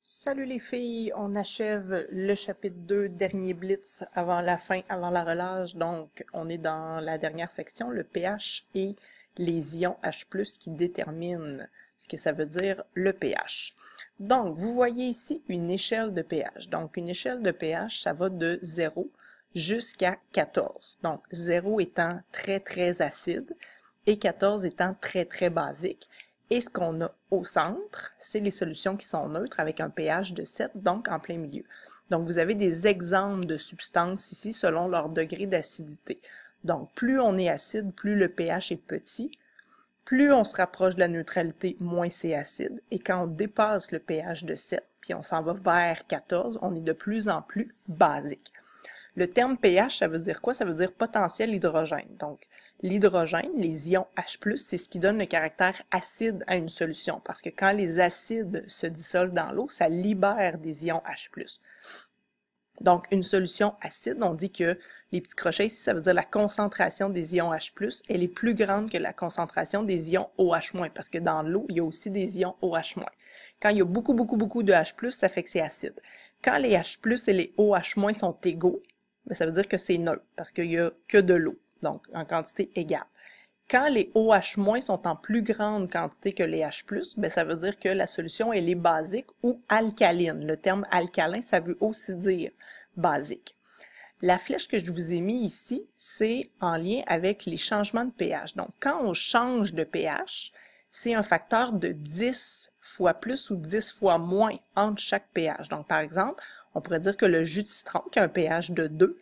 Salut les filles, on achève le chapitre 2, dernier blitz avant la fin, avant la relâche. Donc, on est dans la dernière section, le pH et les ions H+, qui déterminent ce que ça veut dire le pH. Donc, vous voyez ici une échelle de pH. Donc, une échelle de pH, ça va de 0 jusqu'à 14. Donc, 0 étant très très acide et 14 étant très très basique. Et ce qu'on a au centre, c'est les solutions qui sont neutres avec un pH de 7, donc en plein milieu. Donc, vous avez des exemples de substances ici selon leur degré d'acidité. Donc, plus on est acide, plus le pH est petit. Plus on se rapproche de la neutralité, moins c'est acide. Et quand on dépasse le pH de 7, puis on s'en va vers 14, on est de plus en plus basique. Le terme pH, ça veut dire quoi? Ça veut dire potentiel hydrogène. Donc, l'hydrogène, les ions H+, c'est ce qui donne le caractère acide à une solution. Parce que quand les acides se dissolvent dans l'eau, ça libère des ions H+. Donc, une solution acide, on dit que les petits crochets ici, ça veut dire la concentration des ions H+, elle est plus grande que la concentration des ions OH-, parce que dans l'eau, il y a aussi des ions OH-. Quand il y a beaucoup de H+, ça fait que c'est acide. Quand les H+, et les OH- sont égaux, bien, ça veut dire que c'est neutre, parce qu'il n'y a que de l'eau, donc en quantité égale. Quand les OH- sont en plus grande quantité que les H+, bien, ça veut dire que la solution elle est basique ou alcaline. Le terme alcalin, ça veut aussi dire basique. La flèche que je vous ai mis ici, c'est en lien avec les changements de pH. Donc, quand on change de pH, c'est un facteur de 10 fois plus ou 10 fois moins entre chaque pH. Donc, par exemple, on pourrait dire que le jus de citron, qui a un pH de 2,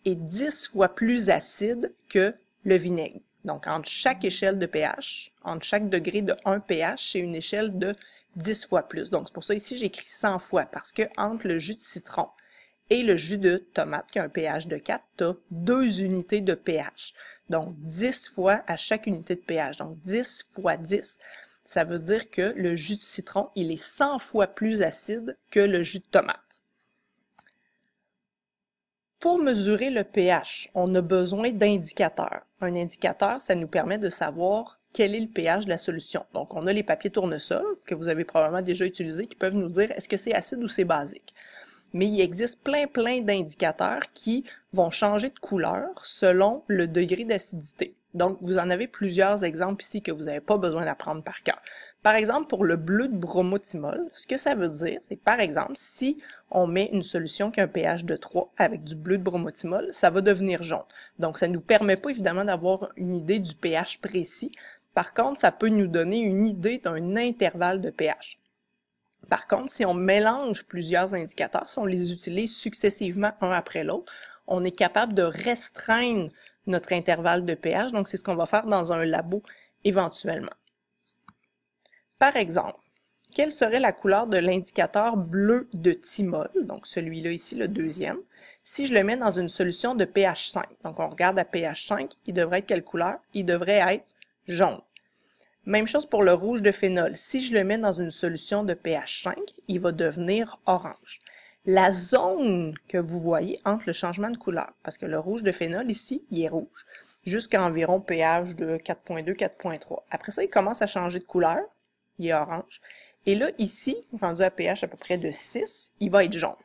est 10 fois plus acide que le vinaigre. Donc, entre chaque échelle de pH, entre chaque degré de 1 pH, c'est une échelle de 10 fois plus. Donc, c'est pour ça ici, j'écris 100 fois, parce que entre le jus de citron et le jus de tomate, qui a un pH de 4, tu as 2 unités de pH. Donc, 10 fois à chaque unité de pH. Donc, 10 fois 10, ça veut dire que le jus de citron, il est 100 fois plus acide que le jus de tomate. Pour mesurer le pH, on a besoin d'indicateurs. Un indicateur, ça nous permet de savoir quel est le pH de la solution. Donc, on a les papiers tournesol, que vous avez probablement déjà utilisés, qui peuvent nous dire est-ce que c'est acide ou c'est basique. Mais il existe plein d'indicateurs qui vont changer de couleur selon le degré d'acidité. Donc, vous en avez plusieurs exemples ici que vous n'avez pas besoin d'apprendre par cœur. Par exemple, pour le bleu de bromothymol, ce que ça veut dire, c'est que par exemple, si on met une solution qui a un pH de 3 avec du bleu de bromothymol, ça va devenir jaune. Donc, ça ne nous permet pas évidemment d'avoir une idée du pH précis. Par contre, ça peut nous donner une idée d'un intervalle de pH. Par contre, si on mélange plusieurs indicateurs, si on les utilise successivement un après l'autre, on est capable de restreindre notre intervalle de pH. Donc, c'est ce qu'on va faire dans un labo éventuellement. Par exemple, quelle serait la couleur de l'indicateur bleu de thymol, donc celui-là ici, le deuxième, si je le mets dans une solution de pH 5? Donc, on regarde à pH 5, il devrait être quelle couleur? Il devrait être jaune. Même chose pour le rouge de phénol. Si je le mets dans une solution de pH 5, il va devenir orange. La zone que vous voyez entre le changement de couleur, parce que le rouge de phénol ici, il est rouge, jusqu'à environ pH de 4.2, 4.3. Après ça, il commence à changer de couleur, il est orange. Et là, ici, rendu à pH à peu près de 6, il va être jaune.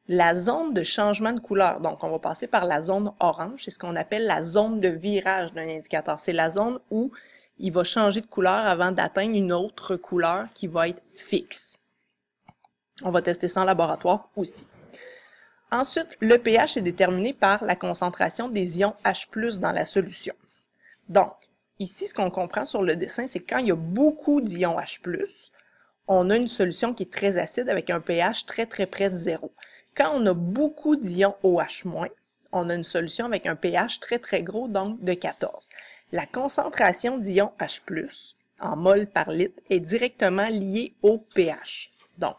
La zone de changement de couleur, donc on va passer par la zone orange, c'est ce qu'on appelle la zone de virage d'un indicateur. C'est la zone où il va changer de couleur avant d'atteindre une autre couleur qui va être fixe. On va tester ça en laboratoire aussi. Ensuite, le pH est déterminé par la concentration des ions H+ dans la solution. Donc, ici, ce qu'on comprend sur le dessin, c'est que quand il y a beaucoup d'ions H+, on a une solution qui est très acide avec un pH très près de 0. Quand on a beaucoup d'ions OH-, on a une solution avec un pH très gros, donc de 14. La concentration d'ions H+, en mol par litre, est directement liée au pH. Donc,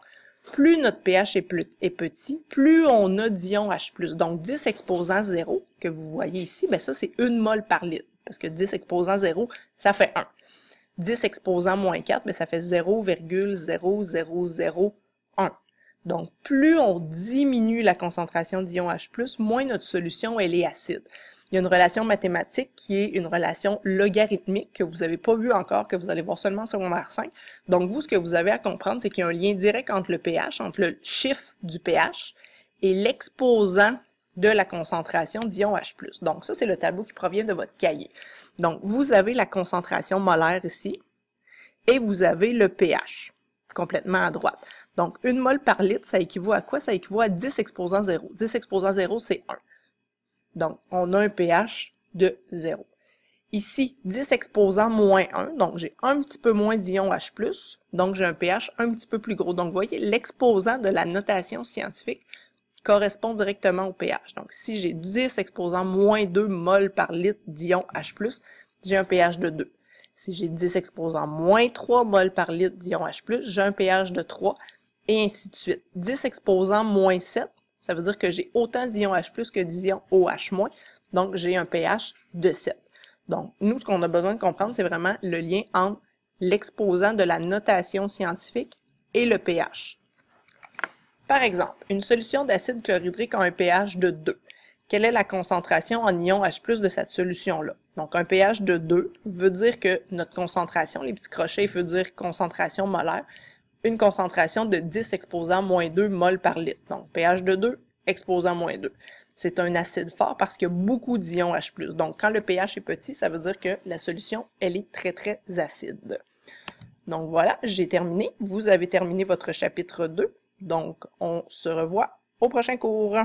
plus notre pH est petit, plus on a d'ions H+. Donc, 10 exposant 0, que vous voyez ici, bien ça, c'est 1 mol par litre, parce que 10 exposant 0, ça fait 1. 10 exposant moins 4, bien, ça fait 0,0001. Donc, plus on diminue la concentration d'ions H+, moins notre solution elle est acide. Il y a une relation mathématique qui est une relation logarithmique que vous n'avez pas vue encore, que vous allez voir seulement en secondaire 5. Donc, vous, ce que vous avez à comprendre, c'est qu'il y a un lien direct entre le pH, entre le chiffre du pH et l'exposant de la concentration d'ion H+. Donc, ça, c'est le tableau qui provient de votre cahier. Donc, vous avez la concentration molaire ici et vous avez le pH, complètement à droite. Donc, 1 mol par litre, ça équivaut à quoi? Ça équivaut à 10 exposant 0. 10 exposant 0, c'est 1. Donc, on a un pH de 0. Ici, 10 exposant moins 1, donc j'ai un petit peu moins d'ion H+, donc j'ai un pH un petit peu plus gros. Donc, vous voyez, l'exposant de la notation scientifique correspond directement au pH. Donc, si j'ai 10 exposant moins 2 mol par litre d'ion H+, j'ai un pH de 2. Si j'ai 10 exposant moins 3 mol par litre d'ion H+, j'ai un pH de 3, et ainsi de suite. 10 exposant moins 7, ça veut dire que j'ai autant d'ion H+, que d'ion OH-, donc j'ai un pH de 7. Donc, nous, ce qu'on a besoin de comprendre, c'est vraiment le lien entre l'exposant de la notation scientifique et le pH. Par exemple, une solution d'acide chlorhydrique a un pH de 2. Quelle est la concentration en ion H+ de cette solution-là? Donc, un pH de 2 veut dire que notre concentration, les petits crochets, veut dire concentration molaire, une concentration de 10 exposant moins 2 mol par litre. Donc, pH de 2, exposant moins 2. C'est un acide fort parce qu'il y a beaucoup d'ions H+. Donc, quand le pH est petit, ça veut dire que la solution, elle est très, très acide. Donc, voilà, j'ai terminé. Vous avez terminé votre chapitre 2. Donc, on se revoit au prochain cours.